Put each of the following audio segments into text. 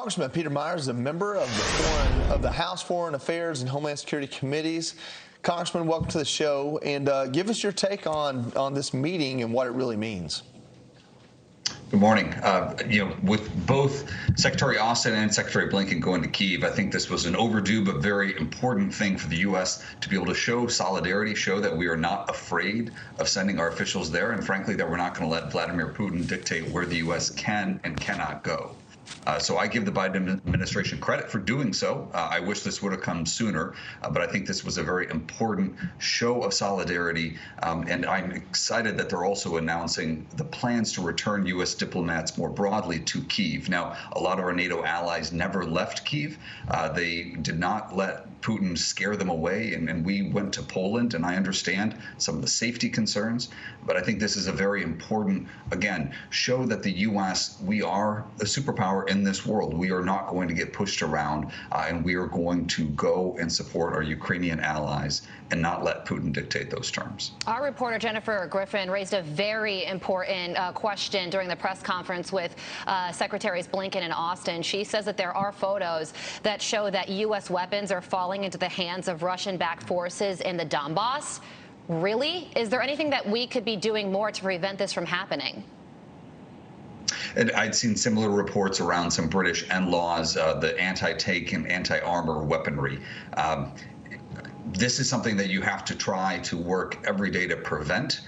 Congressman Peter Meijer is a member of the House Foreign Affairs and Homeland Security Committees. Congressman, welcome to the show, and give us your take on this meeting and what it really means. Good morning. With both Secretary Austin and Secretary Blinken going to Kyiv, I think this was an overdue but very important thing for the U.S. to be able to show solidarity, show that we are not afraid of sending our officials there, and frankly, that we're not going to let Vladimir Putin dictate where the U.S. can and cannot go. So I give the Biden administration credit for doing so. I wish this would have come sooner, but I think this was a very important show of solidarity. And I'm excited that they're also announcing the plans to return U.S. diplomats more broadly to Kyiv. Now, a lot of our NATO allies never left Kyiv. They did not let Putin scare them away, and we went to Poland, and I understand some of the safety concerns, but I think this is a very important, again, show that the U.S., we are a superpower in this world. We are not going to get pushed around, and we are going to go and support our Ukrainian allies and not let Putin dictate those terms. Our reporter Jennifer Griffin raised a very important question during the press conference with Secretaries Blinken and Austin. She says that there are photos that show that U.S. weapons are falling into the hands of Russian-backed forces in the Donbass. Really? Is there anything that we could be doing more to prevent this from happening? And I'd seen similar reports around some British NLAWs, the anti-tank and anti-armor weaponry. This is something that you have to try to work every day to prevent.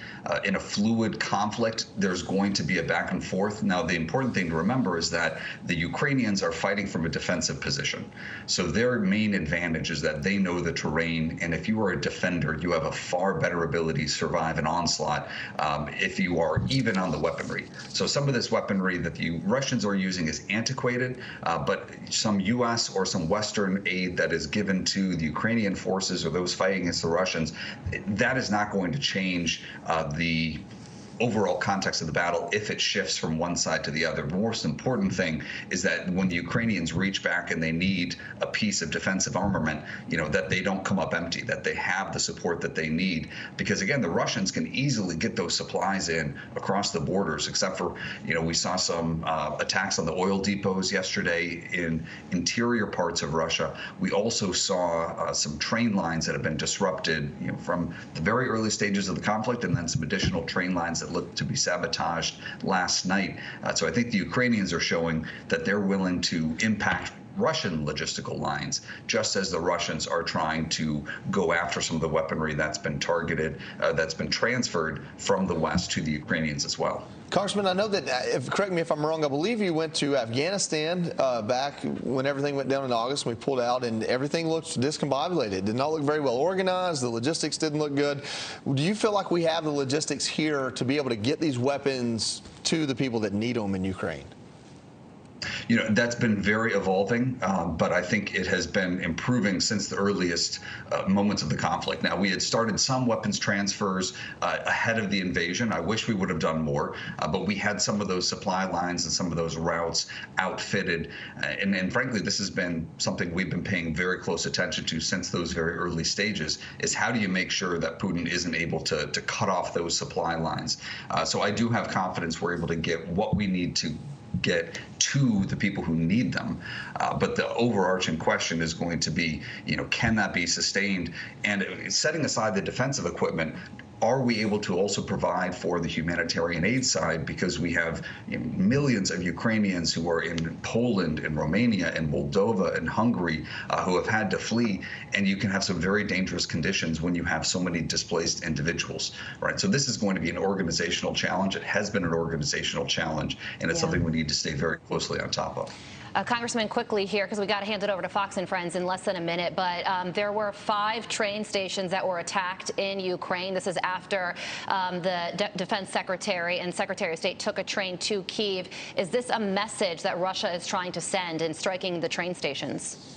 In a fluid conflict, there's going to be a back and forth. Now, the important thing to remember is that the Ukrainians are fighting from a defensive position. So their main advantage is that they know the terrain. And if you are a defender, you have a far better ability to survive an onslaught if you are even on the weaponry. So some of this weaponry that the Russians are using is antiquated, but some U.S. or some Western aid that is given to the Ukrainian forces or those fighting against the Russians, that is not going to change the overall context of the battle if it shifts from one side to the other. The most important thing is that when the Ukrainians reach back and they need a piece of defensive armament, that they don't come up empty, that they have the support that they need. Because again, the Russians can easily get those supplies in across the borders, except for, we saw some attacks on the oil depots yesterday in interior parts of Russia. We also saw some train lines that have been disrupted, from the very early stages of the conflict, and then some additional train lines that looked to be sabotaged last night. So I think the Ukrainians are showing that they're willing to impact Russian logistical lines, just as the Russians are trying to go after some of the weaponry that's been targeted, that's been transferred from the West to the Ukrainians as well. Congressman, I know that, correct me if I'm wrong, I believe you went to Afghanistan back when everything went down in August and we pulled out, and everything looked discombobulated. It did not look very well organized. The logistics didn't look good. Do you feel like we have the logistics here to be able to get these weapons to the people that need them in Ukraine? That's been very evolving, but I think it has been improving since the earliest moments of the conflict. Now, we had started some weapons transfers ahead of the invasion. I wish we would have done more, but we had some of those supply lines and some of those routes outfitted. And frankly, this has been something we've been paying very close attention to since those very early stages, is how do you make sure that Putin isn't able to cut off those supply lines? So I do have confidence we're able to get what we need to get to the people who need them. But the overarching question is going to be, can that be sustained? And setting aside the defensive equipment, are we able to also provide for the humanitarian aid side? Because we have millions of Ukrainians who are in Poland, in Romania, in Moldova, and Hungary who have had to flee. And you can have some very dangerous conditions when you have so many displaced individuals, right? So this is going to be an organizational challenge. It has been an organizational challenge, and it's something we need to stay very closely on top of. Congressman, quickly here, because we got to hand it over to Fox and Friends in less than a minute, but there were 5 train stations that were attacked in Ukraine. This is after the Defense Secretary and Secretary of State took a train to Kyiv. Is this a message that Russia is trying to send in striking the train stations?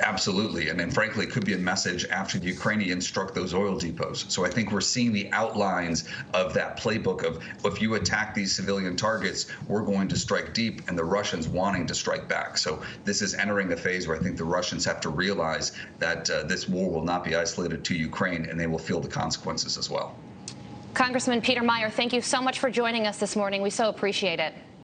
Absolutely. And then, frankly, it could be a message after the Ukrainians struck those oil depots. So I think we're seeing the outlines of that playbook of, if you attack these civilian targets, we're going to strike deep, and the Russians wanting to strike back. So this is entering a phase where I think the Russians have to realize that this war will not be isolated to Ukraine, and they will feel the consequences as well. Congressman Peter Meijer, thank you so much for joining us this morning. We so appreciate it.